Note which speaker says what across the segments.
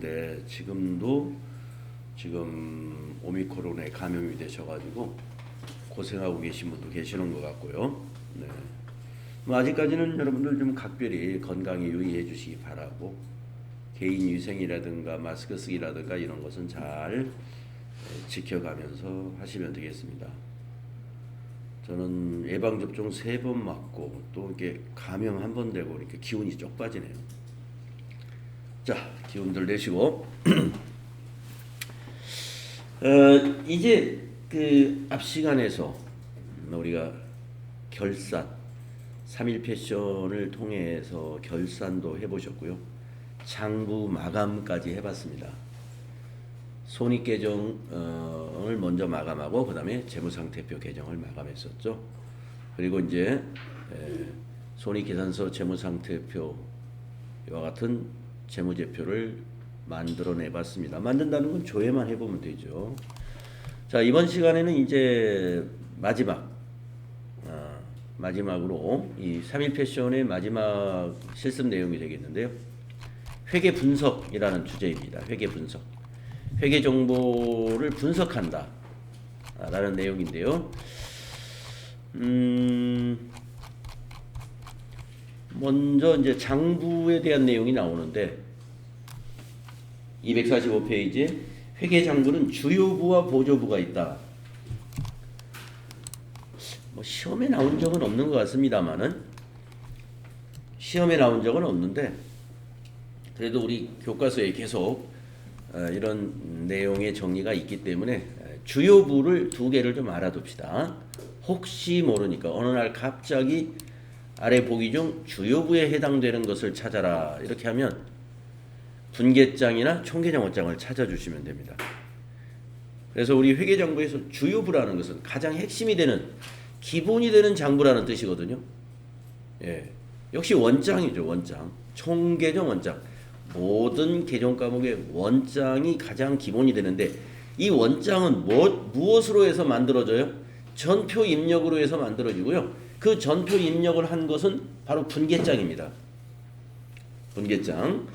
Speaker 1: 네, 지금도 오미크론에 감염이 되셔가지고 고생하고 계신 분도 계시는 것 같고요. 네. 뭐 아직까지는 여러분들 좀 각별히 건강에 유의해 주시기 바라고, 개인 위생이라든가 마스크 쓰기라든가 이런 것은 잘 지켜가면서 하시면 되겠습니다. 저는 예방접종 3번 맞고 또 이렇게 감염 1번 되고 이렇게 기운이 쪽 빠지네요. 자, 기운들 내시고 이제 그 앞 시간에서 우리가 결산 3일 패션을 통해서 결산도 해보셨고요. 장부 마감까지 해봤습니다. 손익 계정을 먼저 마감하고 그 다음에 재무상태표 계정을 마감했었죠. 그리고 이제 손익계산서 재무상태표와 같은 재무제표를 만들어내 봤습니다. 만든다는 건 조회만 해보면 되죠. 자, 이번 시간에는 이제 마지막으로 이 3일 패션의 마지막 실습 내용이 되겠는데요. 회계 분석이라는 주제입니다. 회계 분석. 회계 정보를 분석한다 라는 내용인데요. 먼저 이제 장부에 대한 내용이 나오는데 245페이지에 회계 장부는 주요부와 보조부가 있다. 뭐 시험에 나온 적은 없는 것 같습니다만은, 시험에 나온 적은 없는데 그래도 우리 교과서에 계속 이런 내용의 정리가 있기 때문에 주요부를 2개를 좀 알아둡시다. 혹시 모르니까 어느 날 갑자기 아래 보기 중 주요부에 해당되는 것을 찾아라 이렇게 하면 분계장이나 총계정원장을 찾아주시면 됩니다. 그래서 우리 회계장부에서 주요부라는 것은 가장 핵심이 되는, 기본이 되는 장부라는 뜻이거든요. 예, 역시 원장이죠. 원장, 총계정 원장. 모든 계정 과목의 원장이 가장 기본이 되는데, 이 원장은 무엇으로 해서 만들어져요? 전표 입력으로 해서 만들어지고요. 그 전표 입력을 한 것은 바로 분계장입니다. 분계장.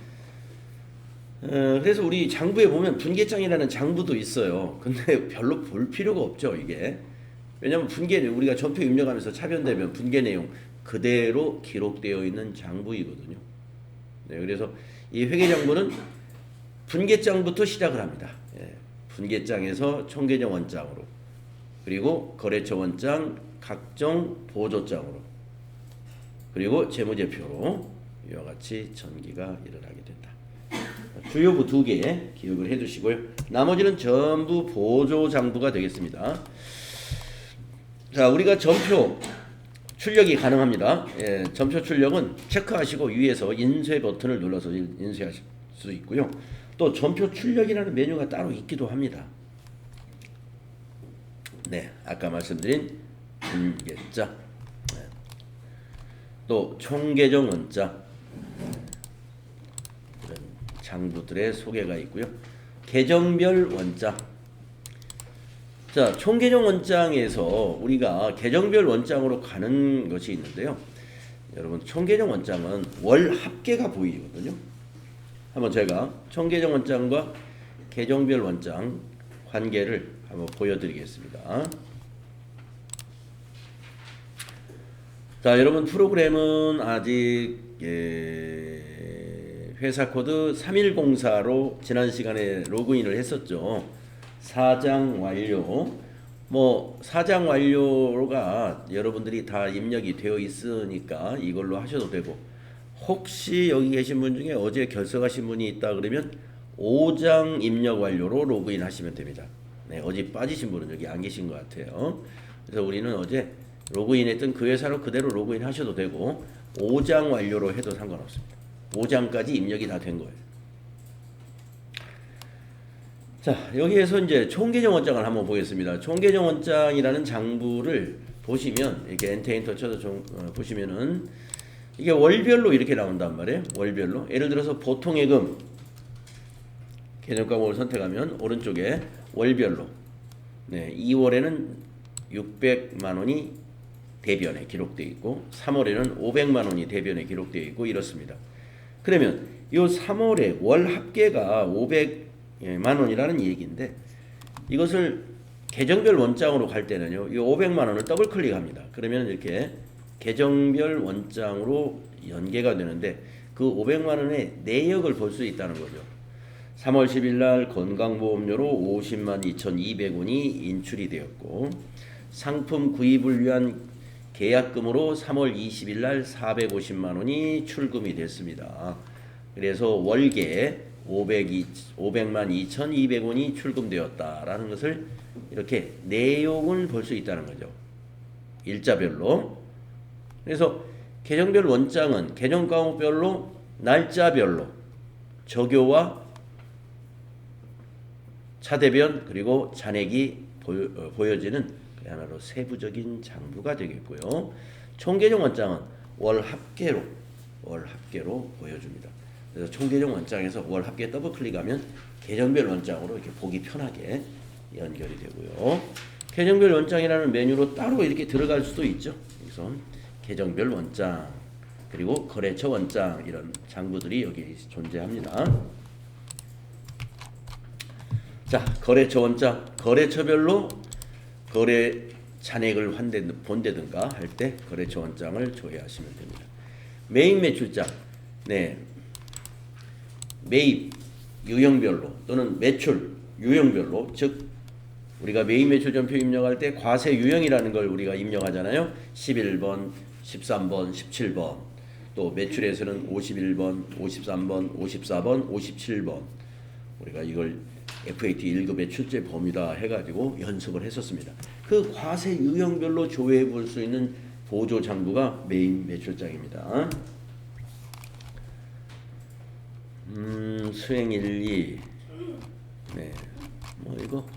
Speaker 1: 그래서 우리 장부에 보면 분계장이라는 장부도 있어요. 근데 별로 볼 필요가 없죠, 이게. 왜냐하면 우리가 전표 입력하면서 차변되면 분계 내용 그대로 기록되어 있는 장부이거든요. 네, 그래서 이 회계장부는 분계장부터 시작을 합니다. 예, 분계장에서 총계정 원장으로, 그리고 거래처 원장, 각종 보조장으로, 그리고 재무제표로 이와 같이 전기가 일어나게 된다. 주요부 2개 기억을 해두시고요. 나머지는 전부 보조장부가 되겠습니다. 자, 우리가 전표 출력이 가능합니다. 예, 전표 출력은 체크하시고 위에서 인쇄 버튼을 눌러서 인쇄하실 수 있고요. 또 전표 출력이라는 메뉴가 따로 있기도 합니다. 네, 아까 말씀드린 분계장, 또 총계정 원장, 이런 장부들의 소개가 있고요. 계정별 원장. 자, 총계정 원장에서 우리가 계정별 원장으로 가는 것이 있는데요. 여러분, 총계정 원장은 월 합계가 보이거든요. 한번 제가 총계정 원장과 계정별 원장 관계를 한번 보여드리겠습니다. 자, 여러분, 프로그램은 아직 회사 코드 3104로 지난 시간에 로그인을 했었죠. 사장 완료. 뭐 사장 완료가 여러분들이 다 입력이 되어 있으니까 이걸로 하셔도 되고, 혹시 여기 계신 분 중에 어제 결석하신 분이 있다 그러면 5장 입력 완료로 로그인 하시면 됩니다. 네, 어제 빠지신 분은 여기 안 계신 것 같아요. 그래서 우리는 어제 로그인했던 그 회사로 그대로 로그인 하셔도 되고, 5장 완료로 해도 상관없습니다. 5장까지 입력이 다 된 거예요. 자, 여기에서 이제 총계정 원장을 한번 보겠습니다. 총계정 원장이라는 장부를 보시면, 이렇게 엔터 쳐서 보시면은 이게 월별로 이렇게 나온단 말이에요. 월별로. 예를 들어서 보통예금 계정 과목을 선택하면 오른쪽에 월별로, 네, 2월에는 600만 원이 대변에 기록되어 있고 3월에는 500만 원이 대변에 기록되어 있고 이렇습니다. 그러면 요 3월에 월 합계가 500만 원이라는 얘기인데 이것을 계정별 원장으로 갈 때는요. 이 500만 원을 더블 클릭합니다. 그러면 이렇게 계정별 원장으로 연계가 되는데 그 500만 원의 내역을 볼 수 있다는 거죠. 3월 10일 날 건강보험료로 50만 2,200원이 인출이 되었고 상품 구입을 위한 계약금으로 3월 20일 날 450만 원이 출금이 됐습니다. 그래서 월계 500만 2,200원이 출금되었다라는 것을 이렇게 내용을 볼 수 있다는 거죠. 일자별로. 그래서 계정별 원장은 계정 과목별로 날짜별로 적요와 차대변 그리고 잔액이 보여지는 그 하나로 세부적인 장부가 되겠고요. 총계정 원장은 월 합계로 보여줍니다. 그래서 총계정 원장에서 월 합계 더블 클릭하면 계정별 원장으로 이렇게 보기 편하게 연결이 되고요. 계정별 원장이라는 메뉴로 따로 이렇게 들어갈 수도 있죠. 그래서 계정별 원장 그리고 거래처 원장 이런 장부들이 여기 존재합니다. 자, 거래처 원장 거래처별로 거래 잔액을 본다든가 할 때 거래처 원장을 조회하시면 됩니다. 매입 매출장 네 매입 유형별로 또는 매출 유형별로 즉 우리가 매입 매출 전표 입력할 때 과세 유형이라는 걸 우리가 입력하잖아요. 11번, 13번, 17번 또 매출에서는 51번, 53번, 54번, 57번 우리가 이걸 FAT 1급의 출제 범위다 해가지고 연습을 했었습니다. 그 과세 유형별로 조회해 볼 수 있는 보조 장부가 매입 매출장입니다. 수행 1, 2 네, 뭐 이거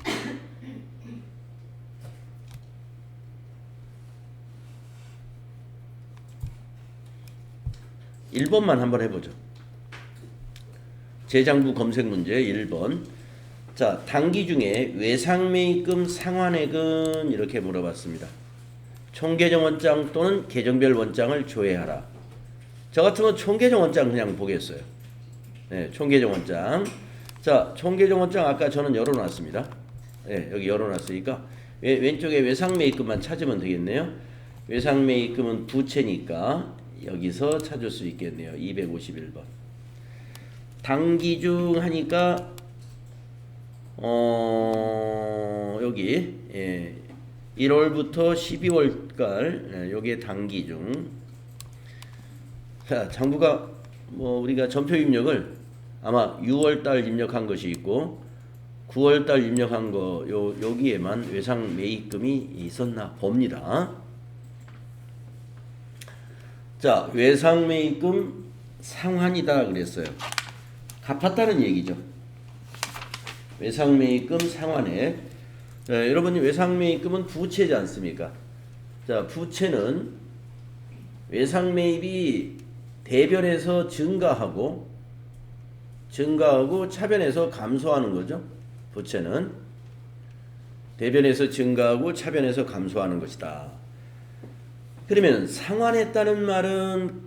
Speaker 1: 1번만 한번 해보죠. 재장부 검색 문제 1번. 자, 단기 중에 외상매입금 상환액은 이렇게 물어봤습니다. 총계정 원장 또는 계정별 원장을 조회하라. 저 같으면 총계정 원장 그냥 보겠어요. 네, 총계정 원장. 자, 총계정 원장 아까 저는 열어놨습니다. 네, 여기 열어놨으니까 왼쪽에 외상매입금만 찾으면 되겠네요. 외상매입금은 부채니까 여기서 찾을 수 있겠네요. 251번. 단기 중 하니까 여기 1월부터 12월달 여기에 단기 중. 자, 장부가 뭐 우리가 전표 입력을 아마 6월달 입력한 것이 있고 9월달 입력한 거 여기에만 외상 매입금이 있었나 봅니다. 자, 외상 매입금 상환이다 그랬어요. 갚았다는 얘기죠. 외상 매입금 상환액. 자, 여러분이 외상 매입금은 부채지 않습니까? 자, 부채는 외상 매입이 대변에서 증가하고 차변에서 감소하는 거죠. 부채는 대변에서 증가하고 차변에서 감소하는 것이다. 그러면 상환했다는 말은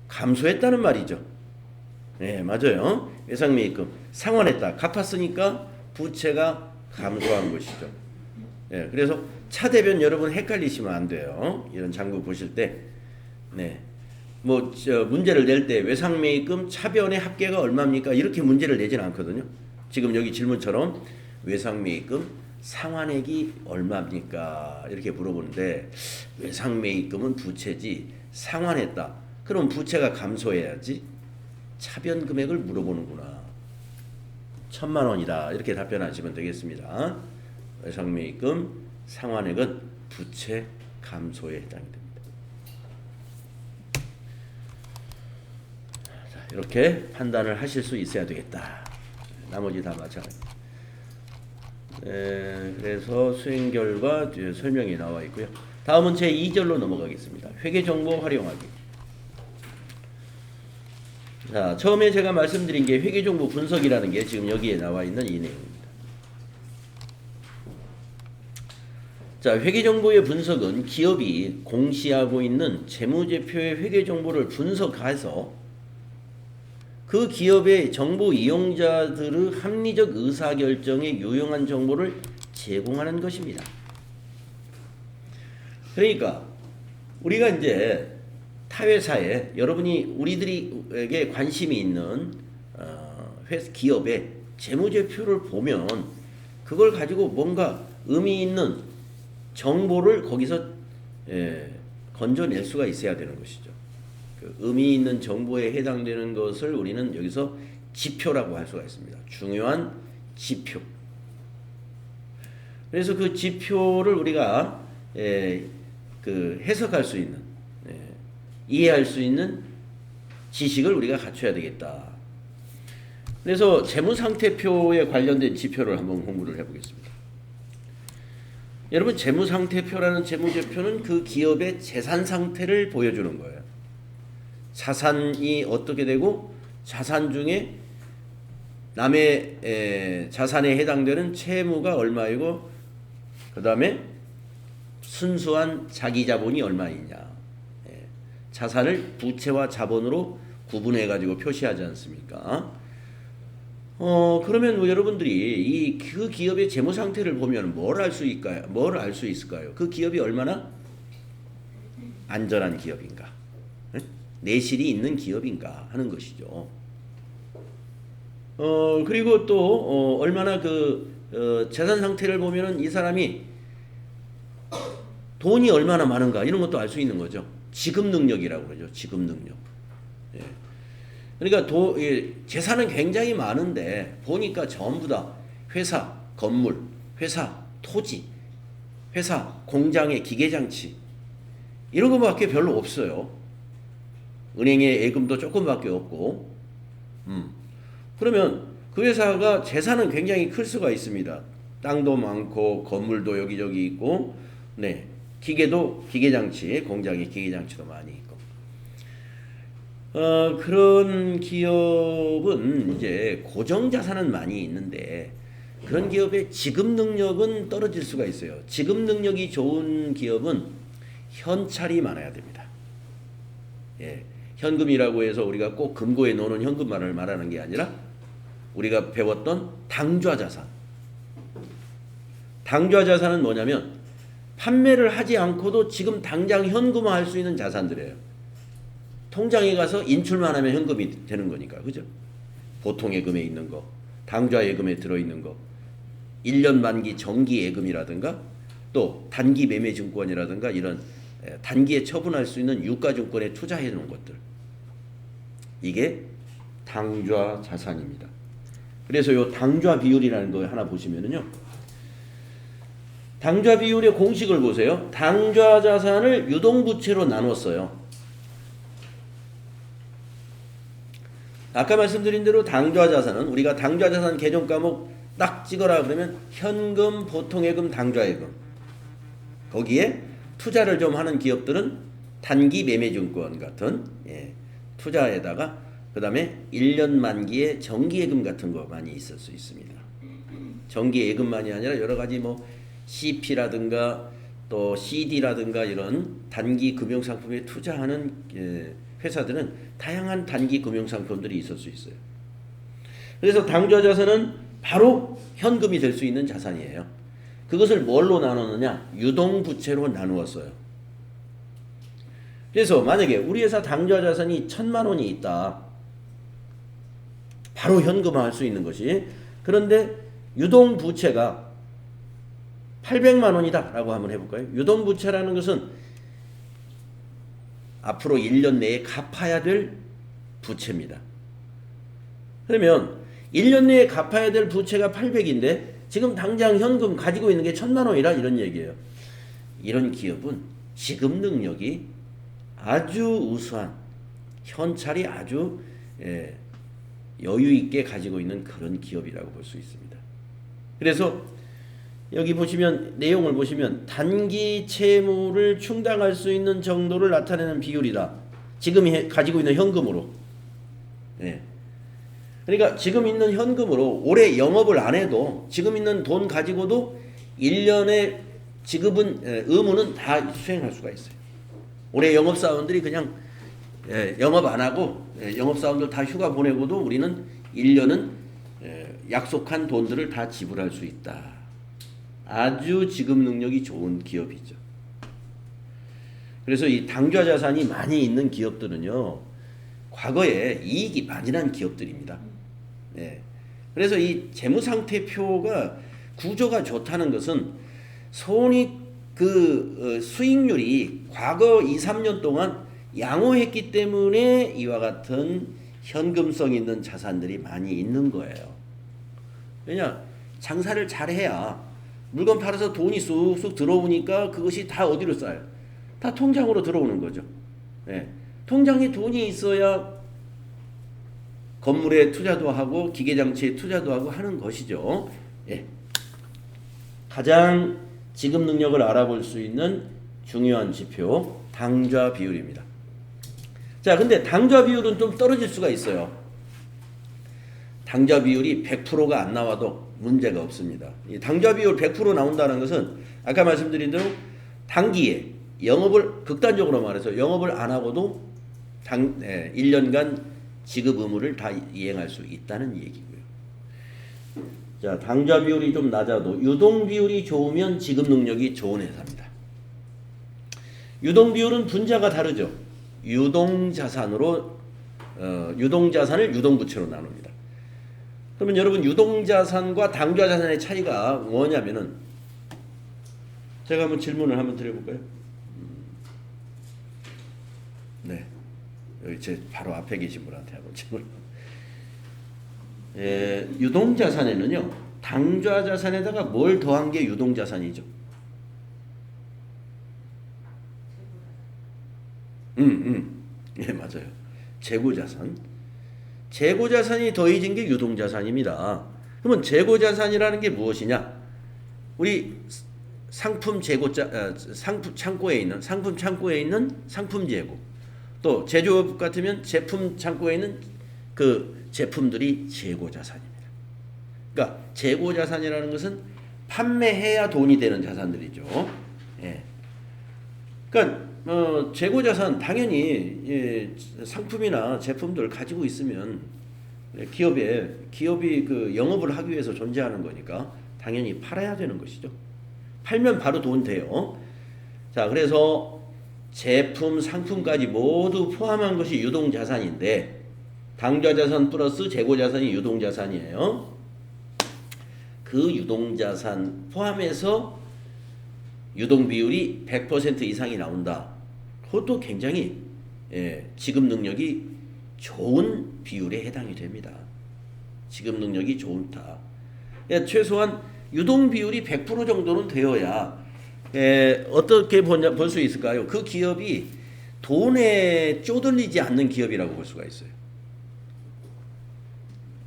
Speaker 1: 감소했다는 말이죠. 네, 맞아요. 외상매입금 상환했다. 갚았으니까 부채가 감소한 것이죠. 네, 그래서 차대변 여러분 헷갈리시면 안 돼요. 이런 장부 보실 때, 네, 뭐 문제를 낼 때 외상매입금 차변의 합계가 얼마입니까? 이렇게 문제를 내지는 않거든요. 지금 여기 질문처럼 외상매입금 상환액이 얼마입니까? 이렇게 물어보는데 외상매입금은 부채지 상환했다. 그럼 부채가 감소해야지. 차변 금액을 물어보는구나. 1,000만 원이다. 이렇게 답변하시면 되겠습니다. 외상매입금 상환액은 부채 감소에 해당이 됩니다. 자, 이렇게 판단을 하실 수 있어야 되겠다. 나머지 다 마찬가지입니다. 그래서 수행 결과 뒤에 설명이 나와 있고요. 다음은 제 2절로 넘어가겠습니다. 회계정보 활용하기. 자, 처음에 제가 말씀드린 게 회계정보 분석이라는 게 지금 여기에 나와 있는 이 내용입니다. 자, 회계정보의 분석은 기업이 공시하고 있는 재무제표의 회계정보를 분석해서 그 기업의 정보 이용자들의 합리적 의사결정에 유용한 정보를 제공하는 것입니다. 그러니까 우리가 이제 타회사에 여러분이 우리들에게 관심이 있는 기업의 재무제표를 보면 그걸 가지고 뭔가 의미 있는 정보를 거기서 건져낼 수가 있어야 되는 것이죠. 그 의미 있는 정보에 해당되는 것을 우리는 여기서 지표라고 할 수가 있습니다. 중요한 지표. 그래서 그 지표를 우리가 그 해석할 수 있는, 이해할 수 있는 지식을 우리가 갖춰야 되겠다. 그래서 재무상태표에 관련된 지표를 한번 공부를 해보겠습니다. 여러분, 재무상태표라는 재무제표는 그 기업의 재산 상태를 보여주는 거예요. 자산이 어떻게 되고 자산 중에 남의 자산에 해당되는 채무가 얼마이고 그 다음에 순수한 자기자본이 얼마이냐. 자산을 부채와 자본으로 구분해 가지고 표시하지 않습니까? 그러면 여러분들이 그 기업의 재무 상태를 보면 뭘 알 수 있을까요? 뭘 알 수 있을까요? 그 기업이 얼마나 안전한 기업인가? 내실이 있는 기업인가 하는 것이죠. 그리고 또 얼마나 그 재산 상태를 보면은 이 사람이 돈이 얼마나 많은가 이런 것도 알 수 있는 거죠. 지급 능력이라고 그러죠. 지급 능력. 예. 그러니까 재산은 굉장히 많은데 보니까 전부 다 회사 건물, 회사 토지, 회사 공장의 기계장치 이런 것밖에 별로 없어요. 은행에 예금도 조금밖에 없고. 그러면 그 회사가 재산은 굉장히 클 수가 있습니다. 땅도 많고 건물도 여기저기 있고, 네, 기계장치, 공장에 기계장치도 많이 있고. 그런 기업은 이제 고정자산은 많이 있는데 그런 기업의 지급 능력은 떨어질 수가 있어요. 지급 능력이 좋은 기업은 현찰이 많아야 됩니다. 예, 현금이라고 해서 우리가 꼭 금고에 넣는 현금만을 말하는 게 아니라 우리가 배웠던 당좌자산. 당좌자산은 뭐냐면 판매를 하지 않고도 지금 당장 현금화할 수 있는 자산들이에요. 통장에 가서 인출만 하면 현금이 되는 거니까. 그죠? 보통 예금에 있는 거, 당좌 예금에 들어있는 거, 1년 만기 정기 예금이라든가 또 단기 매매 증권이라든가 이런 단기에 처분할 수 있는 유가증권에 투자해 놓은 것들. 이게 당좌 자산입니다. 그래서 요 당좌 비율이라는 거 하나 보시면은요. 당좌 비율의 공식을 보세요. 당좌 자산을 유동부채로 나눴어요. 아까 말씀드린 대로 당좌 자산은 우리가 당좌 자산 개정 과목 딱 찍어라 그러면 현금, 보통예금, 당좌예금. 거기에 투자를 좀 하는 기업들은 단기 매매증권 같은 투자에다가 그 다음에 1년 만기에 정기예금 같은 거 많이 있을 수 있습니다. 정기예금만이 아니라 여러 가지 뭐 CP라든가 또 CD라든가 이런 단기 금융상품에 투자하는 회사들은 다양한 단기 금융상품들이 있을 수 있어요. 그래서 당좌자산은 바로 현금이 될 수 있는 자산이에요. 그것을 뭘로 나누느냐? 유동부채로 나누었어요. 그래서 만약에 우리 회사 당좌자산이 1,000만 원이 있다. 바로 현금화할 수 있는 것이. 그런데 유동부채가 800만 원이다 라고 한번 해볼까요? 유동부채라는 것은 앞으로 1년 내에 갚아야 될 부채입니다. 그러면 1년 내에 갚아야 될 부채가 800인데 지금 당장 현금 가지고 있는 게 1,000만 원이라 이런 얘기예요. 이런 기업은 지급 능력이 아주 우수한 현찰이 아주 여유 있게 가지고 있는 그런 기업이라고 볼 수 있습니다. 그래서 여기 보시면 내용을 보시면 단기 채무를 충당할 수 있는 정도를 나타내는 비율이다. 지금 가지고 있는 현금으로. 그러니까 지금 있는 현금으로 올해 영업을 안 해도 지금 있는 돈 가지고도 1년의 지급은 의무는 다 수행할 수가 있어요. 올해 영업사원들이 그냥 영업 안 하고 영업사원들 다 휴가 보내고도 우리는 1년은 약속한 돈들을 다 지불할 수 있다. 아주 지급 능력이 좋은 기업이죠. 그래서 이 당좌 자산이 많이 있는 기업들은요, 과거에 이익이 많이 난 기업들입니다. 그래서 이 재무상태표가 구조가 좋다는 것은 손익 수익률이 과거 2, 3년 동안 양호했기 때문에 이와 같은 현금성 있는 자산들이 많이 있는 거예요. 왜냐? 장사를 잘해야 물건 팔아서 돈이 쑥쑥 들어오니까 그것이 다 어디로 쌓여요? 다 통장으로 들어오는 거죠. 통장에 돈이 있어야 건물에 투자도 하고 기계장치에 투자도 하고 하는 것이죠. 가장 지급 능력을 알아볼 수 있는 중요한 지표 당좌 비율입니다. 자, 근데 당좌 비율은 좀 떨어질 수가 있어요. 당좌 비율이 100%가 안 나와도 문제가 없습니다. 이 당좌 비율 100% 나온다는 것은 아까 말씀드린 대로 단기에 영업을 극단적으로 말해서 영업을 안 하고도 1년간 지급 의무를 다 이행할 수 있다는 얘기고요. 자, 당좌 비율이 좀 낮아도 유동 비율이 좋으면 지급 능력이 좋은 회사입니다. 유동 비율은 분자가 다르죠. 유동 자산을 유동 부채로 나눕니다. 그러면 여러분 유동 자산과 당좌 자산의 차이가 뭐냐면은 제가 한번 질문을 한번 드려볼까요? 네, 여기 제 바로 앞에 계신 분한테 한번 질문. 유동 자산에는요, 당좌 자산에다가 뭘 더한 게 유동 자산이죠? 예, 맞아요. 재고 자산. 재고 자산이 더해진 게 유동 자산입니다. 그러면 재고 자산이라는 게 무엇이냐? 우리 상품 창고에 있는 상품 재고, 또 제조업 같으면 제품 창고에 있는 그 제품들이 재고 자산입니다. 그러니까 재고 자산이라는 것은 판매해야 돈이 되는 자산들이죠. 그러니까 재고 자산 당연히 상품이나 제품들 가지고 있으면 기업이 그 영업을 하기 위해서 존재하는 거니까 당연히 팔아야 되는 것이죠. 팔면 바로 돈 돼요. 자, 그래서 제품, 상품까지 모두 포함한 것이 유동 자산인데 당좌 자산 플러스 재고 자산이 유동 자산이에요. 그 유동 자산 포함해서 유동 비율이 100% 이상이 나온다. 그것도 굉장히 지급 능력이 좋은 비율에 해당이 됩니다. 지급 능력이 좋다. 최소한 유동 비율이 100% 정도는 되어야 어떻게 볼 수 있을까요? 그 기업이 돈에 쪼들리지 않는 기업이라고 볼 수가 있어요.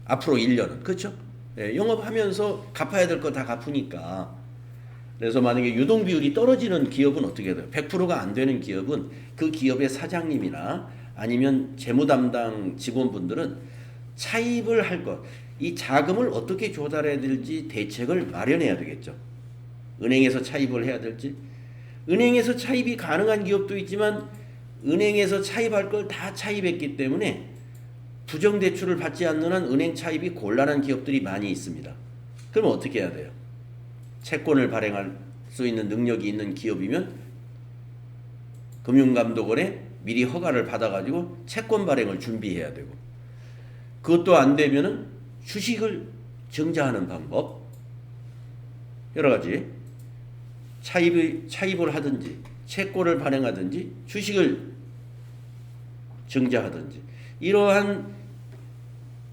Speaker 1: 앞으로 1년은. 그렇죠? 영업하면서 갚아야 될 거 다 갚으니까. 그래서 만약에 유동 비율이 떨어지는 기업은 어떻게 돼요? 100%가 안 되는 기업은 그 기업의 사장님이나 아니면 재무 담당 직원분들은 차입을 할 것, 이 자금을 어떻게 조달해야 될지 대책을 마련해야 되겠죠. 은행에서 차입을 해야 될지. 은행에서 차입이 가능한 기업도 있지만 은행에서 차입할 걸 다 차입했기 때문에 부정대출을 받지 않는 한 은행 차입이 곤란한 기업들이 많이 있습니다. 그럼 어떻게 해야 돼요? 채권을 발행할 수 있는 능력이 있는 기업이면 금융감독원에 미리 허가를 받아가지고 채권 발행을 준비해야 되고, 그것도 안 되면은 주식을 증자하는 방법, 여러 가지 차입을 하든지 채권을 발행하든지 주식을 증자하든지 이러한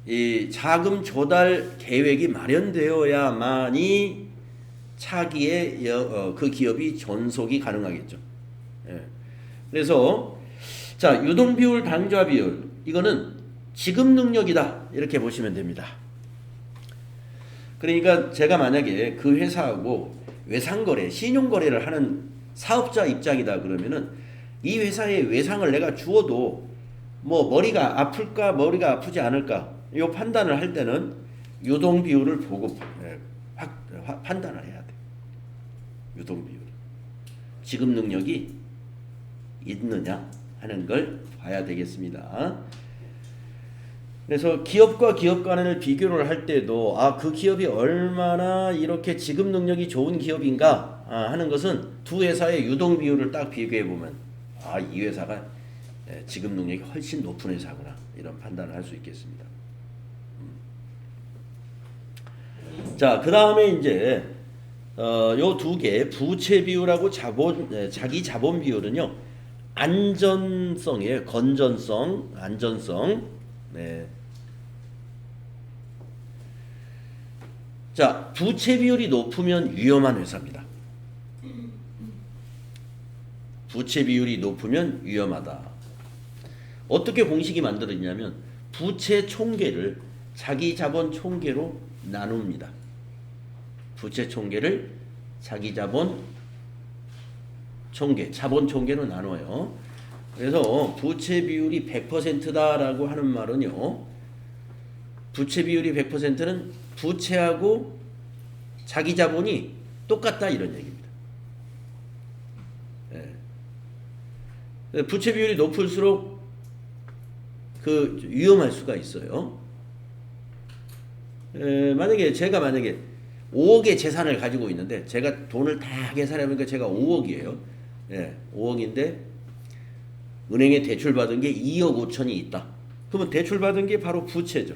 Speaker 1: 이 자금 조달 계획이 마련되어야만이 차기에 그 기업이 존속이 가능하겠죠. 그래서 자, 유동 비율, 당좌 비율, 이거는 지급 능력이다 이렇게 보시면 됩니다. 그러니까 제가 만약에 그 회사하고 외상거래, 신용거래를 하는 사업자 입장이다 그러면은 이 회사의 외상을 내가 주어도 뭐 머리가 아플까 머리가 아프지 않을까 이 판단을 할 때는 유동 비율을 보고 판단을 해야 돼. 유동 비율, 지급 능력이 있느냐 하는 걸 봐야 되겠습니다. 그래서 기업과 기업 간을 비교를 할 때도 그 기업이 얼마나 이렇게 지급 능력이 좋은 기업인가 하는 것은 두 회사의 유동 비율을 딱 비교해 보면 이 회사가 지급 능력이 훨씬 높은 회사구나 이런 판단을 할 수 있겠습니다. 자, 그 다음에 이제 요 두 개 부채 비율하고 자기 자본 비율은요 안전성이에요. 건전성, 안전성. 네. 자, 부채 비율이 높으면 위험한 회사입니다. 부채 비율이 높으면 위험하다. 어떻게 공식이 만들어지냐면 부채 총계를 자기 자본 총계로 나눕니다. 부채 총계를 자기 자본 총계, 자본 총계로 나눠요. 그래서 부채 비율이 100%다라고 하는 말은요. 부채 비율이 100%는 부채하고 자기 자본이 똑같다 이런 얘기입니다. 부채 비율이 높을수록 위험할 수가 있어요. 만약에 제가 5억의 재산을 가지고 있는데 제가 돈을 다 계산해보니까 제가 5억이에요. 5억인데 은행에 대출받은 게 2억 5천이 있다. 그러면 대출받은 게 바로 부채죠.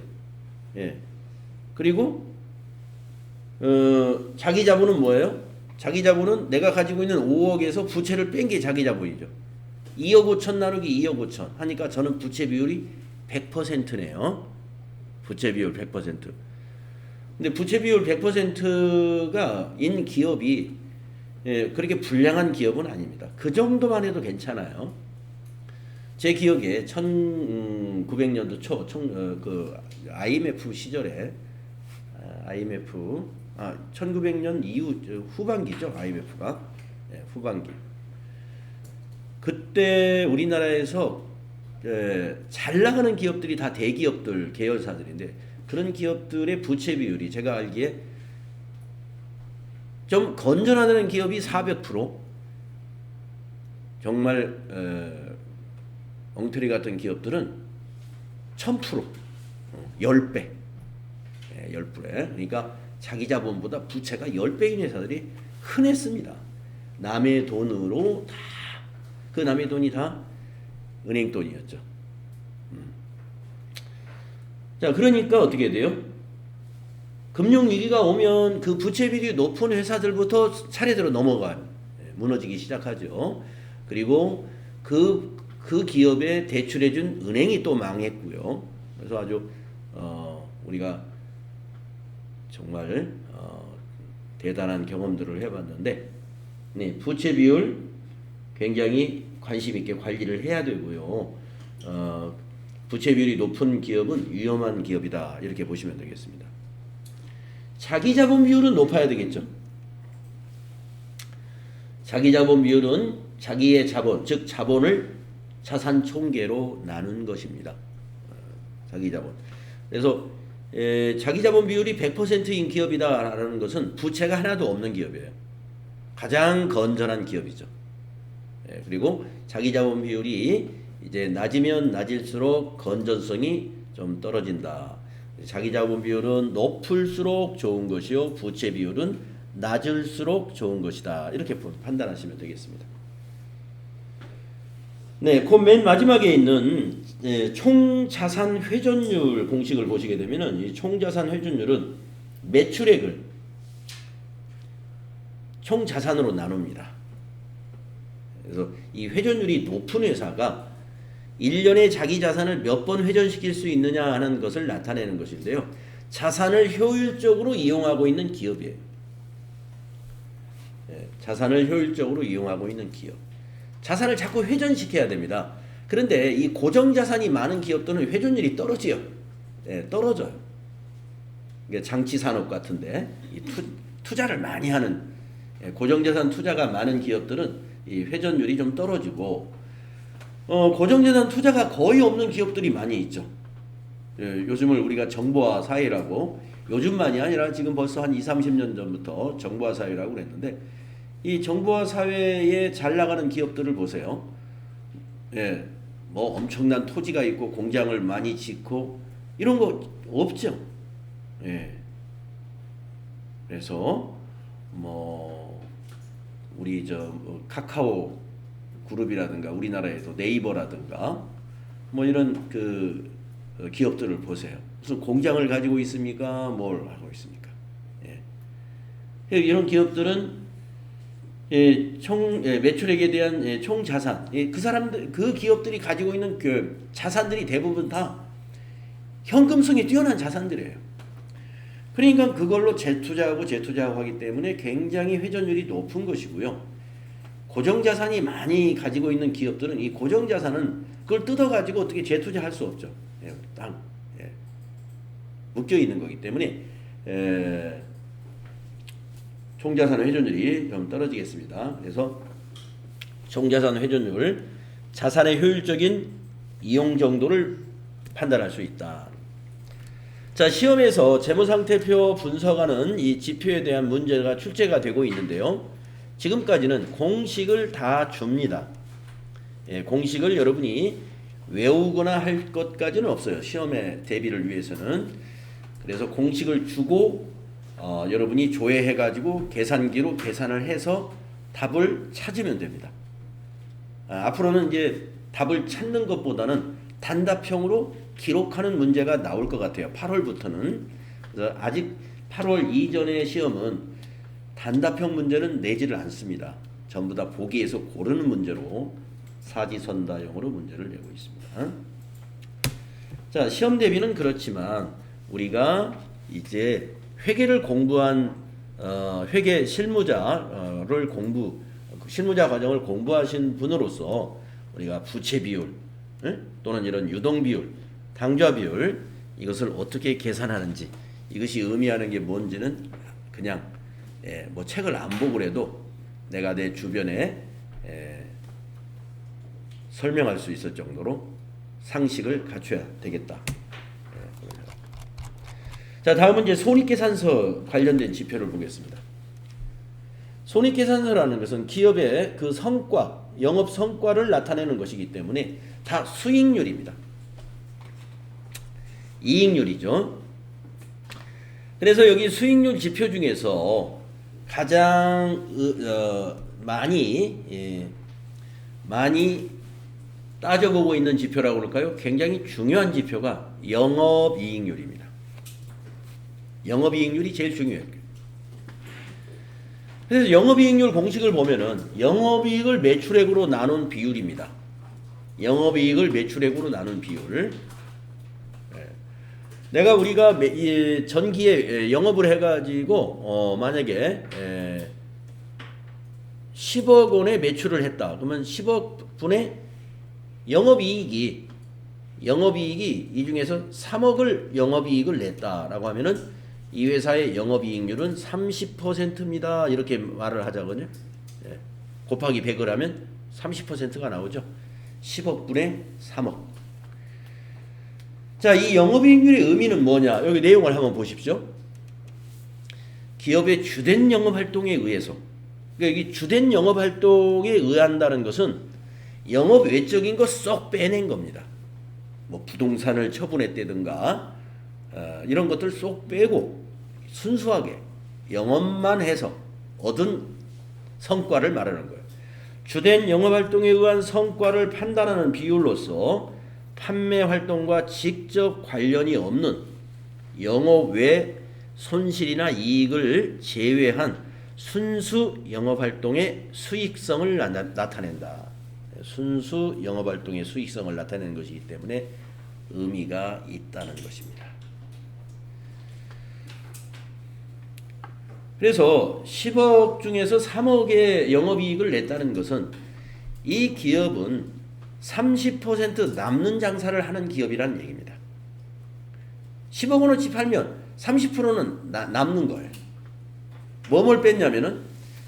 Speaker 1: 그리고 자기 자본은 뭐예요? 자기 자본은 내가 가지고 있는 5억에서 부채를 뺀 게 자기 자본이죠. 2억 5천 나누기 2억 5천 하니까 저는 부채 비율이 100%네요. 부채 비율 100%. 근데 부채 비율 100%가 인 기업이 그렇게 불량한 기업은 아닙니다. 그 정도만 해도 괜찮아요. 제 기억에 1900년도 초 IMF 시절에 IMF 1900년 이후 후반기죠. IMF가 후반기. 그때 우리나라에서 잘 나가는 기업들이 다 대기업들 계열사들인데 그런 기업들의 부채 비율이 제가 알기에 좀 건전하다는 기업이 400%, 정말 엉터리 같은 기업들은 1000%, 10배, 10배. 그러니까 자기 자본보다 부채가 10배인 회사들이 흔했습니다. 남의 돈으로 그 남의 돈이 다 은행 돈이었죠. 자, 그러니까 어떻게 돼요? 금융위기가 오면 그 부채 비율이 높은 회사들부터 차례대로 넘어가요. 무너지기 시작하죠. 그리고 그 기업에 대출해준 은행이 또 망했고요. 그래서 아주 우리가 정말 대단한 경험들을 해봤는데, 부채 비율 굉장히 관심 있게 관리를 해야 되고요. 부채 비율이 높은 기업은 위험한 기업이다 이렇게 보시면 되겠습니다. 자기 자본 비율은 높아야 되겠죠. 자기 자본 비율은 자기의 자본, 즉 자본을 자산 총계로 나눈 것입니다. 자기 자본. 그래서 자기 자본 비율이 100%인 기업이다라는 것은 부채가 하나도 없는 기업이에요. 가장 건전한 기업이죠. 그리고 자기 자본 비율이 이제 낮으면 낮을수록 건전성이 좀 떨어진다. 자기 자본 비율은 높을수록 좋은 것이요, 부채 비율은 낮을수록 좋은 것이다. 이렇게 판단하시면 되겠습니다. 그 맨 마지막에 있는 총자산 회전율 공식을 보시게 되면은 이 총자산 회전율은 매출액을 총자산으로 나눕니다. 그래서 이 회전율이 높은 회사가 1년에 자기 자산을 몇 번 회전시킬 수 있느냐 하는 것을 나타내는 것인데요. 자산을 효율적으로 이용하고 있는 기업이에요. 자산을 효율적으로 이용하고 있는 기업. 자산을 자꾸 회전시켜야 됩니다. 그런데 이 고정자산이 많은 기업들은 회전율이 떨어져요. 떨어져요. 장치산업 같은데 이 투자를 많이 하는 고정자산 투자가 많은 기업들은 이 회전율이 좀 떨어지고 고정자산 투자가 거의 없는 기업들이 많이 있죠. 요즘을 우리가 정보화 사회라고, 요즘만이 아니라 지금 벌써 한 20-30년 전부터 정보화 사회라고 그랬는데, 이 정보화 사회에 잘 나가는 기업들을 보세요. 뭐 엄청난 토지가 있고 공장을 많이 짓고 이런 거 없죠. 예. 그래서 뭐 우리 카카오 그룹이라든가 우리나라에도 네이버라든가 뭐 이런 기업들을 보세요. 무슨 공장을 가지고 있습니까? 뭘 하고 있습니까? 예. 이런 기업들은 총 매출액에 대한 총 자산, 그 기업들이 가지고 있는 그 자산들이 대부분 다 현금성이 뛰어난 자산들이에요. 그러니까 그걸로 재투자하고 하기 때문에 굉장히 회전율이 높은 것이고요. 고정자산이 많이 가지고 있는 기업들은 이 고정자산은 그걸 뜯어가지고 어떻게 재투자할 수 없죠. 땅 묶여 있는 거기 때문에 총자산 회전율이 좀 떨어지겠습니다. 그래서 총자산 회전율, 자산의 효율적인 이용 정도를 판단할 수 있다. 자, 시험에서 재무상태표 분석하는 이 지표에 대한 문제가 출제가 되고 있는데요. 지금까지는 공식을 다 줍니다. 공식을 여러분이 외우거나 할 것까지는 없어요. 시험에 대비를 위해서는. 그래서 공식을 주고 여러분이 조회해가지고 계산기로 계산을 해서 답을 찾으면 됩니다. 앞으로는 이제 답을 찾는 것보다는 단답형으로 기록하는 문제가 나올 것 같아요. 8월부터는. 그래서 아직 8월 이전의 시험은 단답형 문제는 내지를 않습니다. 전부 다 보기에서 고르는 문제로 사지선다형으로 문제를 내고 있습니다. 자, 시험 대비는 그렇지만 우리가 이제 회계를 공부한 회계 실무자를 실무자 과정을 공부하신 분으로서 우리가 부채 비율 또는 이런 유동 비율, 당좌 비율 이것을 어떻게 계산하는지 이것이 의미하는 게 뭔지는 그냥 뭐 책을 안 보고라도 내가 내 주변에 설명할 수 있을 정도로 상식을 갖춰야 되겠다. 자, 다음은 이제 손익계산서 관련된 지표를 보겠습니다. 손익계산서라는 것은 기업의 그 성과, 영업 성과를 나타내는 것이기 때문에 다 수익률입니다. 이익률이죠. 그래서 여기 수익률 지표 중에서 가장 많이 따져보고 있는 지표라고 그럴까요? 굉장히 중요한 지표가 영업이익률입니다. 영업이익률이 제일 중요해요. 그래서 영업이익률 공식을 보면은 영업이익을 매출액으로 나눈 비율입니다. 영업이익을 매출액으로 나눈 비율. 우리가 전기에 영업을 해가지고 만약에 10억 원의 매출을 했다. 그러면 10억 분의 영업이익이 이 중에서 3억을 영업이익을 냈다라고 하면은 이 회사의 영업이익률은 30%입니다. 이렇게 말을 하자거든요. 곱하기 100을 하면 30%가 나오죠. 10억 분의 3억. 자, 이 영업이익률의 의미는 뭐냐? 여기 내용을 한번 보십시오. 기업의 주된 영업활동에 의해서, 그러니까 이 주된 영업활동에 의한다는 것은 영업 외적인 거 쏙 빼낸 겁니다. 뭐 부동산을 처분했다든가 이런 것들 쏙 빼고 순수하게 영업만 해서 얻은 성과를 말하는 거예요. 주된 영업활동에 의한 성과를 판단하는 비율로서 판매 활동과 직접 관련이 없는 영업 외 손실이나 이익을 제외한 순수 영업활동의 수익성을 나타낸다. 순수 영업활동의 수익성을 나타내는 것이기 때문에 의미가 있다는 것입니다. 그래서 10억 중에서 3억의 영업이익을 냈다는 것은 이 기업은 30% 남는 장사를 하는 기업이라는 얘기입니다. 10억 원어치 팔면 30%는 남는 거예요. 뭐뭘 뺐냐면은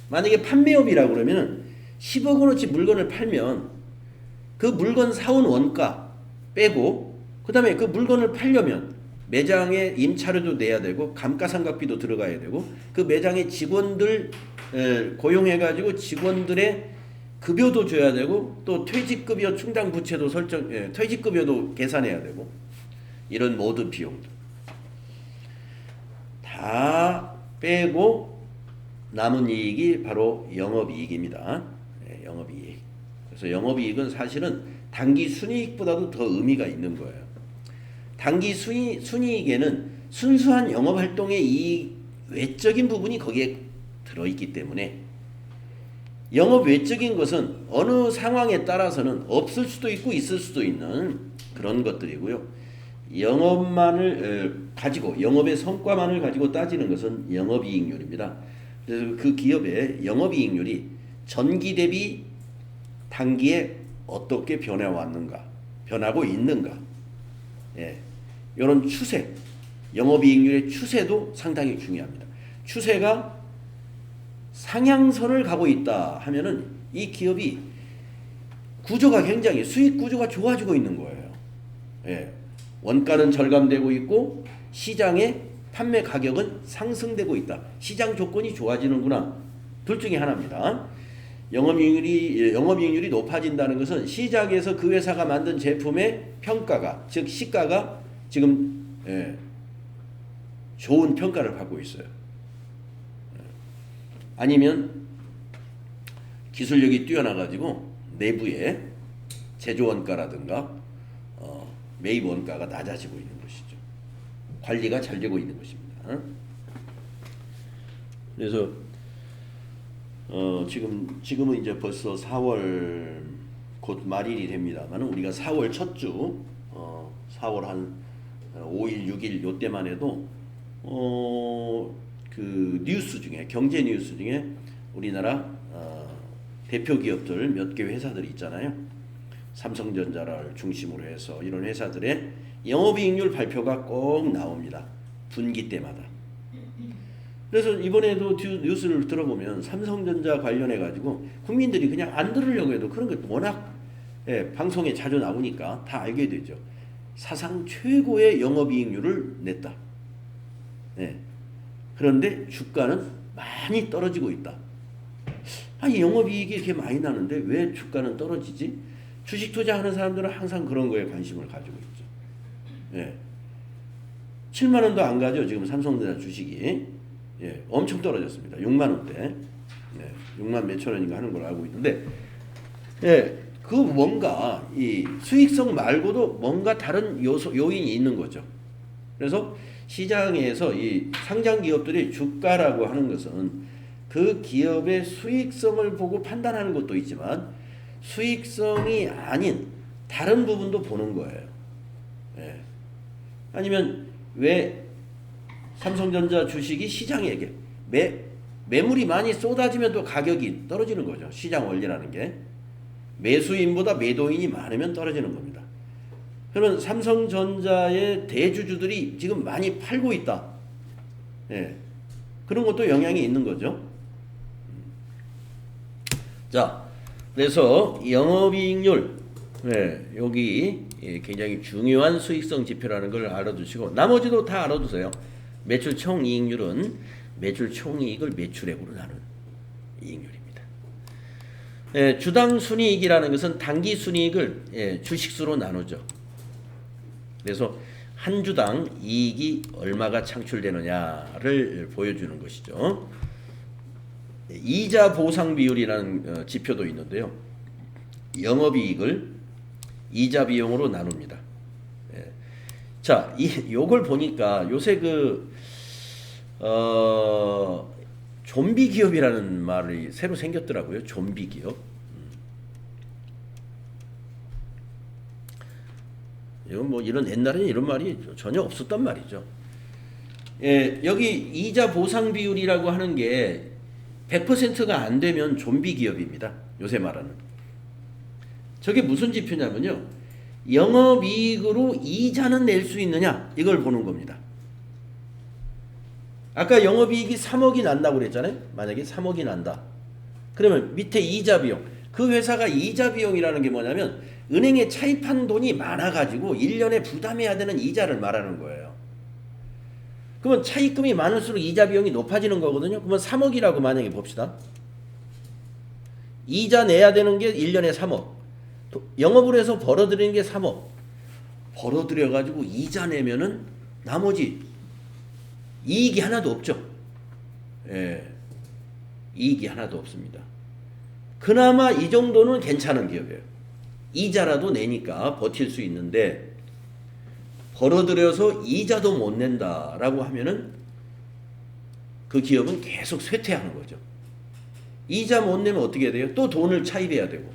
Speaker 1: 만약에 판매업이라고 그러면은 10억 원어치 물건을 팔면 그 물건 사온 원가 빼고 그 다음에 그 물건을 팔려면 매장에 임차료도 내야 되고 감가상각비도 들어가야 되고 그 매장의 직원들 고용해가지고 직원들의 급여도 줘야 되고 또 퇴직급여 충당 부채도 퇴직급여도 계산해야 되고 이런 모든 비용들 다 빼고 남은 이익이 바로 영업이익입니다. 영업이익. 그래서 영업이익은 사실은 단기 순이익보다도 더 의미가 있는 거예요. 단기 순이익에는 순수한 영업활동의 이익 외적인 부분이 거기에 들어있기 때문에 영업 외적인 것은 어느 상황에 따라서는 없을 수도 있고 있을 수도 있는 그런 것들이고요. 영업만을 가지고 영업의 성과만을 가지고 따지는 것은 영업이익률입니다. 그래서 그 기업의 영업이익률이 전기 대비 단기에 어떻게 변해왔는가, 변하고 있는가, 이런 추세, 영업이익률의 추세도 상당히 중요합니다. 추세가 상향선을 가고 있다 하면은 이 기업이 구조가 굉장히 수익 구조가 좋아지고 있는 거예요. 원가는 절감되고 있고 시장의 판매 가격은 상승되고 있다. 시장 조건이 좋아지는구나. 둘 중에 하나입니다. 영업이익률이 높아진다는 것은 시장에서 그 회사가 만든 제품의 평가가, 즉 시가가 지금 좋은 평가를 받고 있어요. 아니면 기술력이 뛰어나가지고 내부에 제조원가라든가 매입 원가가 낮아지고 있는 것이죠. 관리가 잘 되고 있는 것입니다. 그래서 지금은 이제 벌써 4월 곧 말일이 됩니다만 우리가 4월 첫 주 4월 한 5일 6일 요때만 해도 그 뉴스 중에 경제 뉴스 중에 우리나라 대표 기업들 몇 개 회사들이 있잖아요. 삼성전자를 중심으로 해서 이런 회사들의 영업이익률 발표가 꼭 나옵니다. 분기 때마다. 그래서 이번에도 뉴스를 들어보면 삼성전자 관련해 가지고 국민들이 그냥 안 들으려고 해도 그런 것 워낙 방송에 자주 나오니까 다 알게 되죠. 사상 최고의 영업이익률을 냈다. 그런데 주가는 많이 떨어지고 있다. 아니 영업이익이 이렇게 많이 나는데 왜 주가는 떨어지지? 주식 투자하는 사람들은 항상 그런 거에 관심을 가지고 있죠. 7만 원도 안 가죠. 지금 삼성전자 주식이 엄청 떨어졌습니다. 6만 원대, 6만 몇천 원인가 하는 걸 알고 있는데, 그 뭔가 이 수익성 말고도 뭔가 다른 요인이 있는 거죠. 그래서 시장에서 이 상장 기업들이 주가라고 하는 것은 그 기업의 수익성을 보고 판단하는 것도 있지만 수익성이 아닌 다른 부분도 보는 거예요. 아니면 왜 삼성전자 주식이 시장에게 매물이 많이 쏟아지면 또 가격이 떨어지는 거죠. 시장 원리라는 게 매수인보다 매도인이 많으면 떨어지는 겁니다. 그런 삼성전자의 대주주들이 지금 많이 팔고 있다. 그런 것도 영향이 있는 거죠. 자, 그래서 영업이익률, 여기 굉장히 중요한 수익성 지표라는 걸 알아두시고 나머지도 다 알아두세요. 매출 총이익률은 매출 총이익을 매출액으로 나눈 이익률입니다. 주당 순이익이라는 것은 단기 순이익을 주식수로 나누죠. 그래서 한 주당 이익이 얼마가 창출되느냐를 보여주는 것이죠. 이자 보상 비율이라는 지표도 있는데요. 영업이익을 이자 비용으로 나눕니다. 자, 요걸 보니까 요새 좀비 기업이라는 말이 새로 생겼더라고요. 좀비 기업. 이건 뭐 옛날에는 이런 말이 전혀 없었단 말이죠. 여기 이자 보상 비율이라고 하는 게 100%가 안 되면 좀비 기업입니다. 요새 말하는. 저게 무슨 지표냐면요. 영업이익으로 이자는 낼 수 있느냐 이걸 보는 겁니다. 아까 영업이익이 3억이 난다고 그랬잖아요. 만약에 3억이 난다. 그러면 밑에 이자 비용. 그 회사가 이자 비용이라는 게 뭐냐면 은행에 차입한 돈이 많아가지고 1년에 부담해야 되는 이자를 말하는 거예요. 그러면 차입금이 많을수록 이자 비용이 높아지는 거거든요. 그러면 3억이라고 만약에 봅시다. 이자 내야 되는 게 1년에 3억. 영업을 해서 벌어들이는 게 3억. 벌어들여가지고 이자 내면은 나머지 이익이 하나도 없죠. 예, 이익이 하나도 없습니다. 그나마 이 정도는 괜찮은 기업이에요. 이자라도 내니까 버틸 수 있는데 벌어들여서 이자도 못 낸다라고 하면은 그 기업은 계속 쇠퇴하는 거죠. 이자 못 내면 어떻게 돼요? 또 돈을 차입해야 되고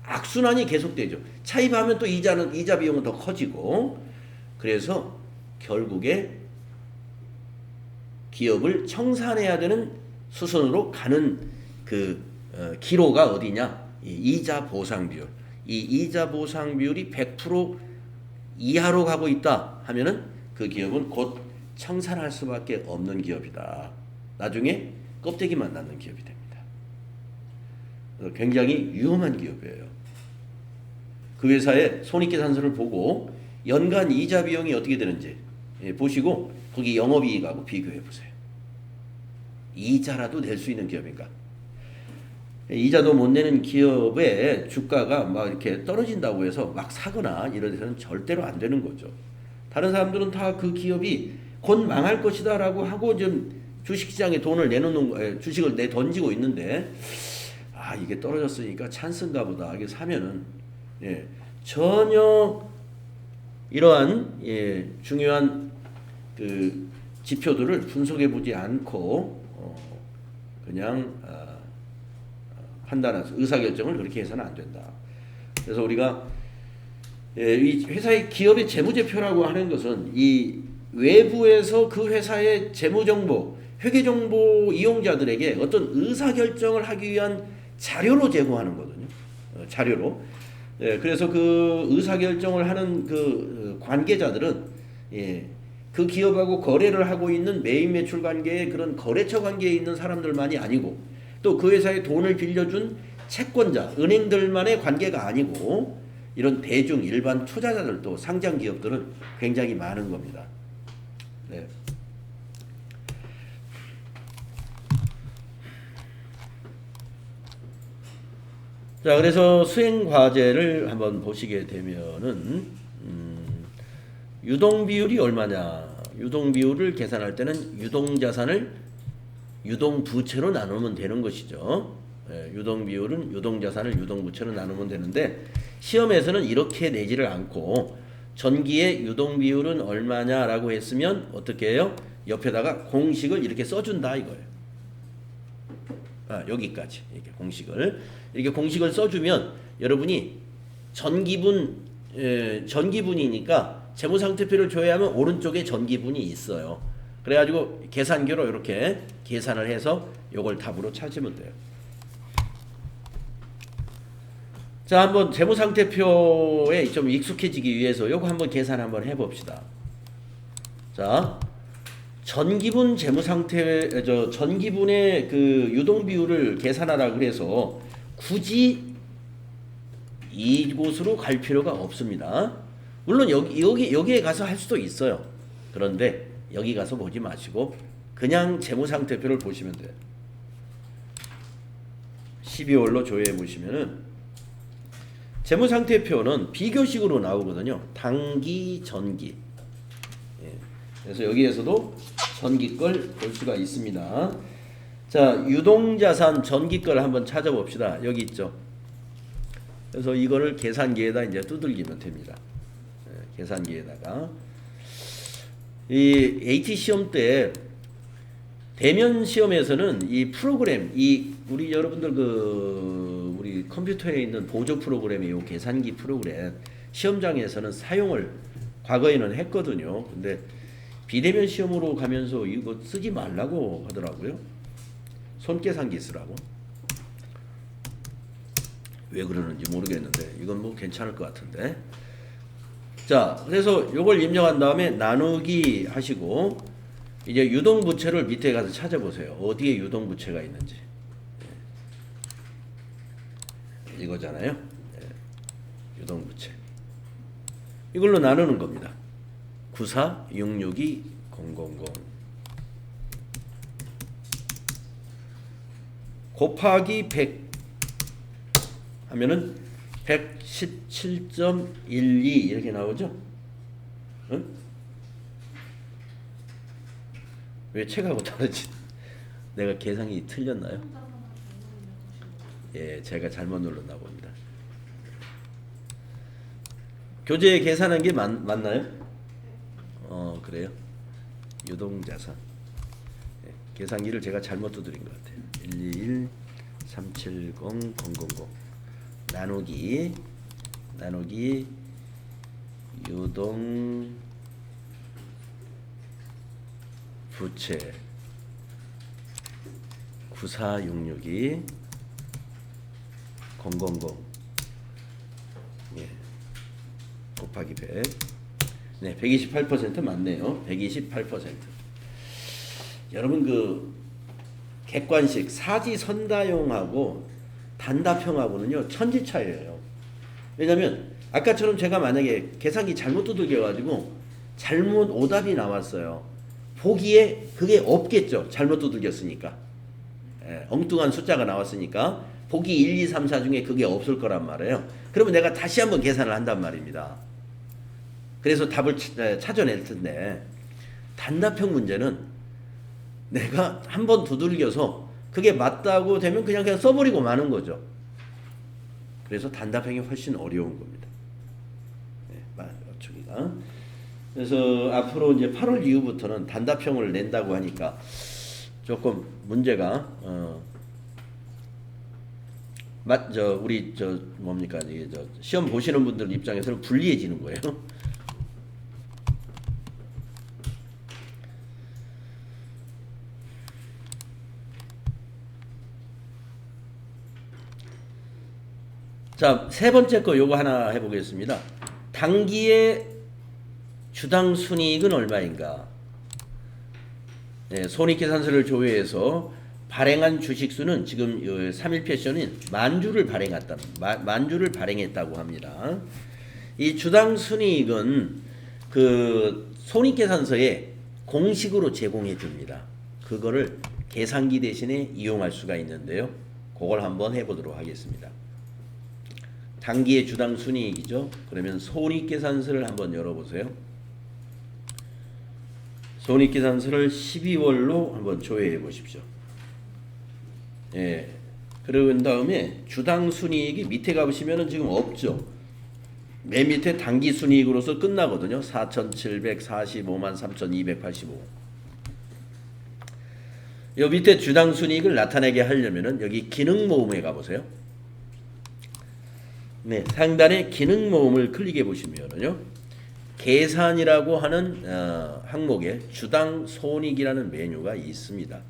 Speaker 1: 악순환이 계속되죠. 차입하면 또 이자 비용은 더 커지고 그래서 결국에 기업을 청산해야 되는 수순으로 가는 그 기로가 어디냐? 이 이자 보상 비율. 이 이자 보상 비율이 100% 이하로 가고 있다 하면은 그 기업은 곧 청산할 수밖에 없는 기업이다. 나중에 껍데기만 남는 기업이 됩니다. 굉장히 위험한 기업이에요. 그 회사의 손익계산서를 보고 연간 이자 비용이 어떻게 되는지 보시고 거기 영업이익하고 비교해 보세요. 이자라도 낼 수 있는 기업인가? 이자도 못 내는 기업의 주가가 막 이렇게 떨어진다고 해서 막 사거나 이런 데서는 절대로 안 되는 거죠. 다른 사람들은 다 그 기업이 곧 망할 것이다 라고 하고 좀 주식시장에 돈을 내놓는, 주식을 내던지고 있는데, 아, 이게 떨어졌으니까 찬스인가 보다. 이게 사면은, 예, 전혀 이러한, 중요한 그 지표들을 분석해 보지 않고, 그냥, 판단해서 의사결정을 그렇게 해서는 안 된다. 그래서 우리가 이 회사의 기업의 재무제표라고 하는 것은 이 외부에서 그 회사의 재무정보, 회계정보 이용자들에게 어떤 의사결정을 하기 위한 자료로 제공하는 거거든요. 자료로. 그래서 그 의사결정을 하는 그 관계자들은 그 기업하고 거래를 하고 있는 매입 매출 관계의 그런 거래처 관계에 있는 사람들만이 아니고 또 그 회사에 돈을 빌려준 채권자, 은행들만의 관계가 아니고 이런 대중 일반 투자자들도 상장 기업들은 굉장히 많은 겁니다. 네. 자, 그래서 수행 과제를 한번 보시게 되면은 유동 비율이 얼마냐? 유동 비율을 계산할 때는 유동 자산을 유동 부채로 나누면 되는 것이죠. 유동 비율은 유동 자산을 유동 부채로 나누면 되는데 시험에서는 이렇게 내지를 않고 전기의 유동 비율은 얼마냐라고 했으면 어떻게 해요? 옆에다가 공식을 이렇게 써준다 이거예요. 여기까지 이렇게 공식을 써주면 여러분이 전기분이니까 재무상태표를 조회하면 오른쪽에 전기분이 있어요. 그래가지고 계산기로 이렇게 계산을 해서 요걸 답으로 찾으면 돼요. 자, 한번 재무상태표에 좀 익숙해지기 위해서 요거 한번 계산 한번 해봅시다. 자, 전기분 전기분의 그 유동 비율을 계산하라 그래서 굳이 이곳으로 갈 필요가 없습니다. 물론 여기에 가서 할 수도 있어요. 그런데 여기 가서 보지 마시고 그냥 재무상태표를 보시면 돼요. 12월로 조회해 보시면은 재무상태표는 비교식으로 나오거든요. 단기, 전기. 그래서 여기에서도 전기 걸 볼 수가 있습니다. 자, 유동자산 전기 걸 한번 찾아봅시다. 여기 있죠. 그래서 이거를 계산기에다 이제 두들기면 됩니다. 계산기에다가. 이 AT 시험 때 대면 시험에서는 이 프로그램, 우리 여러분들 우리 컴퓨터에 있는 보조 프로그램이 이 계산기 프로그램 시험장에서는 사용을 과거에는 했거든요. 근데 비대면 시험으로 가면서 이거 쓰지 말라고 하더라고요. 손계산기 쓰라고. 왜 그러는지 모르겠는데 이건 뭐 괜찮을 것 같은데. 자, 그래서 요걸 입력한 다음에 나누기 하시고 이제 유동부채를 밑에 가서 찾아보세요. 어디에 유동부채가 있는지. 이거잖아요. 유동부채. 이걸로 나누는 겁니다. 94, 662, 000 곱하기 100 하면은 117.12 이렇게 나오죠? 응? 왜 책하고 다르지? 내가 계산이 틀렸나요? 예, 제가 잘못 눌렀나 봅니다. 교재 계산한 게 맞나요? 그래요? 유동자산. 예, 계산기를 제가 잘못 두드린 것 같아요. 121 370 000 나누기 유동 부채 94662 000 예. 곱하기 100. 네, 128% 맞네요. 128%. 여러분 그 객관식 사지선다용하고 단답형하고는요 천지 차이예요. 왜냐면 아까처럼 제가 만약에 계산기 잘못 두들겨 가지고 잘못 오답이 나왔어요. 보기에 그게 없겠죠. 잘못 두들겼으니까. 예, 엉뚱한 숫자가 나왔으니까 보기 1, 2, 3, 4 중에 그게 없을 거란 말이에요. 그러면 내가 다시 한번 계산을 한단 말입니다. 그래서 답을 찾아낼 텐데 단답형 문제는 내가 한번 두들겨서 그게 맞다고 되면 그냥 써버리고 마는 거죠. 그래서 단답형이 훨씬 어려운 겁니다. 네, 맞추기가. 그래서 앞으로 이제 8월 이후부터는 단답형을 낸다고 하니까 조금 문제가 우리 뭡니까 이게 시험 보시는 분들 입장에서는 불리해지는 거예요. 자, 세 번째 거 요거 하나 해보겠습니다. 당기의 주당 순이익은 얼마인가? 네, 손익계산서를 조회해서 발행한 주식수는 지금 3일 패션인 만주를 발행했다고 합니다. 이 주당 순이익은 그 손익계산서에 공식으로 제공해 줍니다. 그거를 계산기 대신에 이용할 수가 있는데요. 그걸 한번 해보도록 하겠습니다. 당기의 주당 순이익이죠. 그러면 손익계산서를 한번 열어보세요. 손익계산서를 12월로 한번 조회해 보십시오. 예. 그러고 다음에 주당 순이익이 밑에 가보시면은 지금 없죠. 맨 밑에 당기 순이익으로서 끝나거든요. 4,745만 3,285. 요 밑에 주당 순이익을 나타내게 하려면은 여기 기능 모음에 가보세요. 네, 상단에 기능 모음을 클릭해 보시면은요. 계산이라고 하는 항목에 주당 손익이라는 메뉴가 있습니다.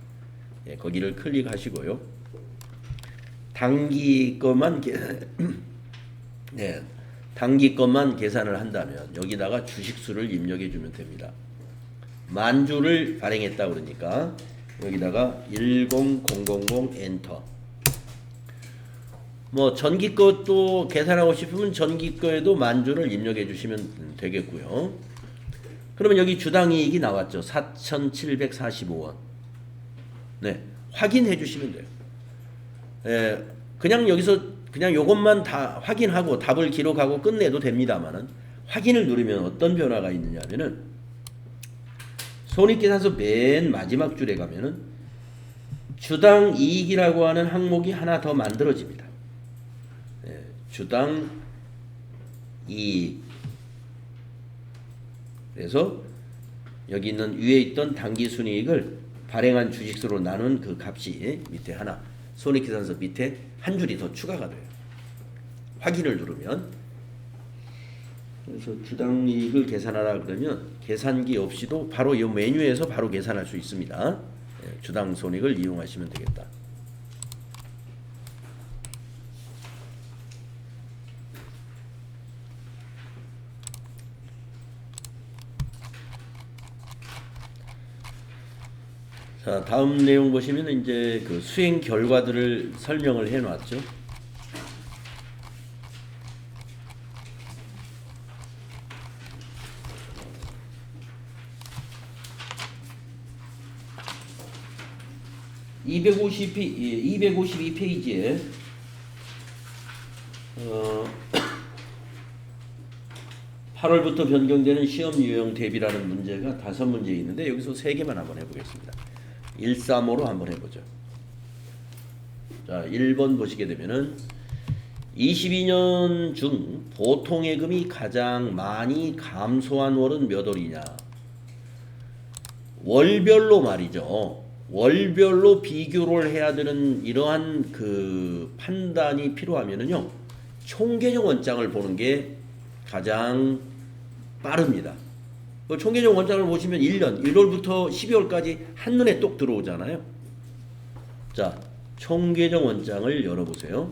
Speaker 1: 예, 거기를 클릭하시고요. 단기 것만 네, 단기 것만 계산을 한다면 여기다가 주식수를 입력해 주면 됩니다. 만주를 발행했다 그러니까 여기다가 10000 엔터. 뭐 전기 것도 계산하고 싶으면 전기 거에도 만주를 입력해 주시면 되겠고요. 그러면 여기 주당이익이 나왔죠. 4,745원. 네, 확인해 주시면 돼요. 예, 그냥 여기서 그냥 요것만 다 확인하고 답을 기록하고 끝내도 됩니다만은 확인을 누르면 어떤 변화가 있느냐면은 손익계산서 맨 마지막 줄에 가면은 주당이익이라고 하는 항목이 하나 더 만들어집니다. 주당 이익. 그래서 여기 있는 위에 있던 당기순이익을 발행한 주식수로 나눈 그 값이 밑에 하나 손익계산서 밑에 한 줄이 더 추가가 돼요. 확인을 누르면 그래서 주당이익을 계산하라 그러면 계산기 없이도 바로 이 메뉴에서 바로 계산할 수 있습니다. 주당 손익을 이용하시면 되겠다. 자, 다음 내용 보시면 이제 그 수행 결과들을 설명을 해 놨죠. (252페이지에) 어, 8월부터 변경되는 시험 유형 대비라는 문제가 5문제 있는데 여기서 3개만 한번 해보겠습니다. 135로 한번 해보죠. 자, 1번 보시게 되면은 22년 중 보통예금이 가장 많이 감소한 월은 몇 월이냐? 월별로 말이죠. 월별로 비교를 해야 되는 이러한 그 판단이 필요하면은요, 총계정 원장을 보는 게 가장 빠릅니다. 그 총계정 원장을 보시면 1년 1월부터 12월까지 한눈에 똑 들어오잖아요. 자, 총계정 원장을 열어보세요.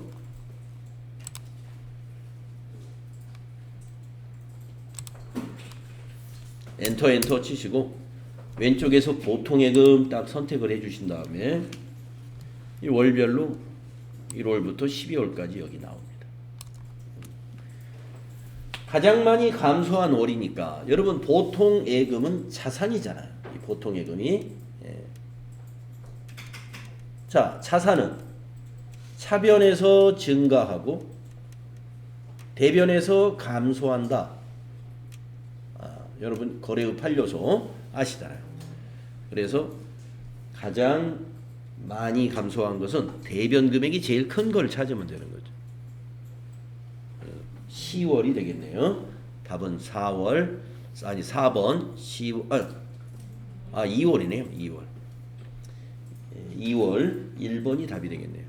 Speaker 1: 엔터 치시고 왼쪽에서 보통예금 딱 선택을 해주신 다음에 이 월별로 1월부터 12월까지 여기 나옵니다. 가장 많이 감소한 월이니까 여러분 보통예금은 자산이잖아요. 이 보통예금이. 예. 자, 자산은 차변에서 증가하고 대변에서 감소한다. 여러분 거래의 8요소 아시잖아요. 그래서 가장 많이 감소한 것은 대변 금액이 제일 큰 걸 찾으면 되는 거죠. 10월이 되겠네요. 답은 4월, 아니 4번 10월, 2월이네요. 2월. 2월 1번이 답이 되겠네요.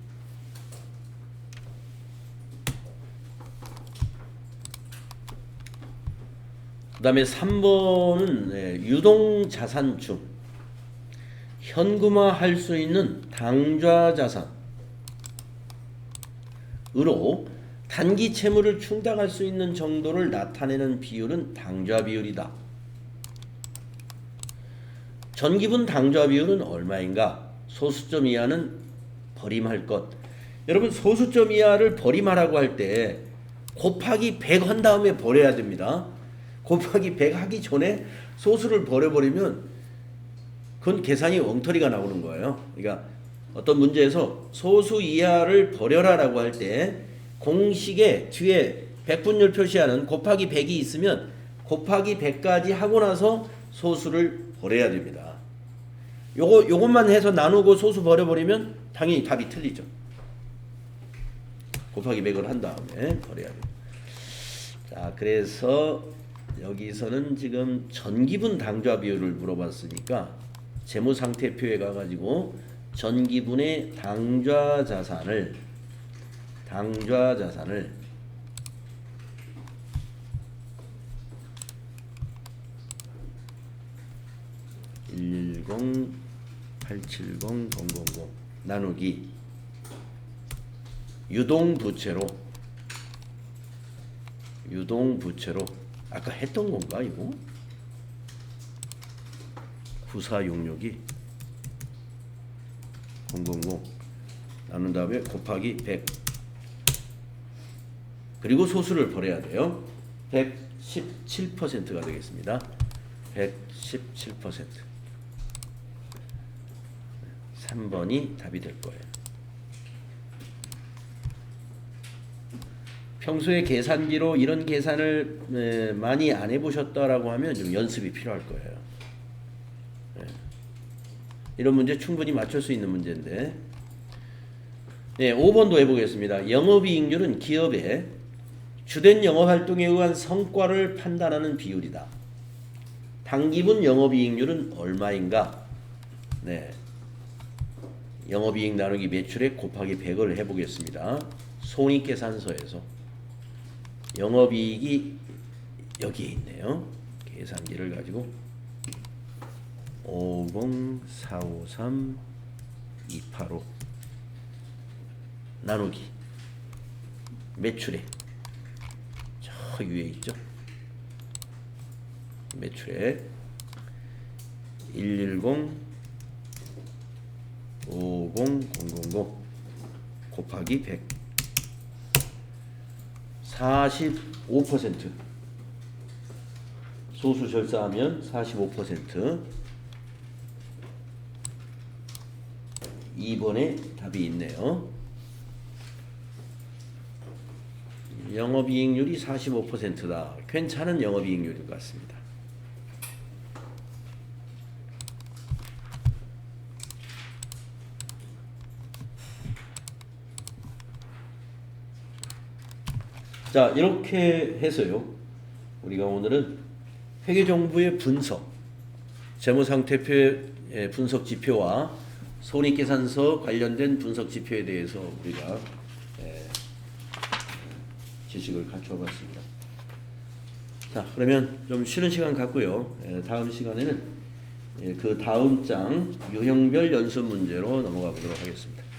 Speaker 1: 그 다음에 3번은 유동자산 중 현금화할 수 있는 당좌자산으로 단기 채무를 충당할 수 있는 정도를 나타내는 비율은 당좌 비율이다. 전기분 당좌 비율은 얼마인가? 소수점 이하는 버림할 것. 여러분 소수점 이하를 버림하라고 할 때 곱하기 100 한 다음에 버려야 됩니다. 곱하기 100 하기 전에 소수를 버려버리면 그건 계산이 엉터리가 나오는 거예요. 그러니까 어떤 문제에서 소수 이하를 버려라라고 할 때 공식에 뒤에 백분율 표시하는 곱하기 100이 있으면 곱하기 100까지 하고 나서 소수를 버려야 됩니다. 요것만 해서 나누고 소수 버려버리면 당연히 답이 틀리죠. 곱하기 100을 한 다음에 버려야 돼요. 자, 그래서 여기서는 지금 전기분 당좌 비율을 물어봤으니까 재무상태표에 가가지고 전기분의 당좌 자산을 110 870 000 나누기 유동부채로 아까 했던 건가 이거? 9466이 000 나눈 다음에 곱하기 100 그리고 소수를 버려야 돼요. 117%가 되겠습니다. 117%. 3번이 답이 될 거예요. 평소에 계산기로 이런 계산을 많이 안 해보셨다라고 하면 좀 연습이 필요할 거예요. 이런 문제 충분히 맞출 수 있는 문제인데. 네, 5번도 해보겠습니다. 영업이익률은 기업의 주된 영업활동에 의한 성과를 판단하는 비율이다. 당기분 영업이익률은 얼마인가? 네, 영업이익 나누기 매출액 곱하기 100을 해보겠습니다. 손익계산서에서 영업이익이 여기에 있네요. 계산기를 가지고 50 453 285 나누기 매출액 저 위에 있죠. 매출액 110 50 000 곱하기 100 45% 소수 절사하면 45% 2번에 답이 있네요. 영업이익률이 45%다. 괜찮은 영업이익률일 것 같습니다. 자, 이렇게 해서요. 우리가 오늘은 회계정보의 분석, 재무상태표의 분석 지표와 손익계산서 관련된 분석 지표에 대해서 우리가 지식을 갖추어 봤습니다. 자, 그러면 좀 쉬는 시간 갖고요. 다음 시간에는 그 다음 장 유형별 연습 문제로 넘어가 보도록 하겠습니다.